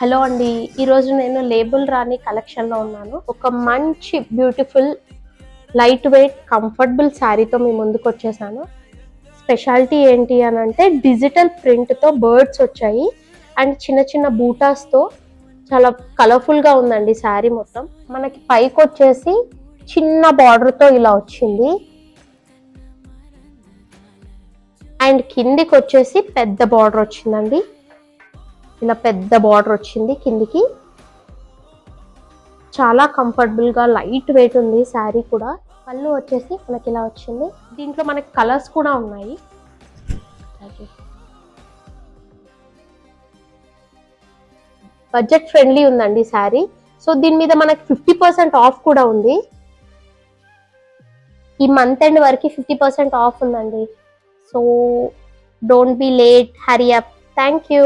Hello అండి, ఈరోజు నేను లేబుల్ రాణి కలెక్షన్లో ఉన్నాను. ఒక మంచి బ్యూటిఫుల్ లైట్ వెయిట్ కంఫర్టబుల్ శారీతో మీ ముందుకు వచ్చేసాను. స్పెషాలిటీ ఏంటి అని అంటే డిజిటల్ ప్రింట్తో బర్డ్స్ వచ్చాయి అండ్ చిన్న చిన్న బూటాస్తో చాలా కలర్ఫుల్గా ఉందండి శారీ మొత్తం. మనకి పైకి వచ్చేసి చిన్న బార్డర్తో ఇలా వచ్చింది అండ్ కిందికి వచ్చేసి పెద్ద బార్డర్ వచ్చిందండి. ఇలా పెద్ద బార్డర్ వచ్చింది కిందికి. చాలా కంఫర్టబుల్గా లైట్ వెయిట్ ఉంది శారీ కూడా. పళ్ళు వచ్చేసి మనకి ఇలా వచ్చింది. దీంట్లో మనకి కలర్స్ కూడా ఉన్నాయి. బడ్జెట్ ఫ్రెండ్లీ ఉందండి శారీ. సో దీని మీద మనకి 50% ఆఫ్ కూడా ఉంది. ఈ మంత్ ఎండ్ వరకు 50% ఆఫ్ ఉందండి. So don't be late, hurry up. Thank you.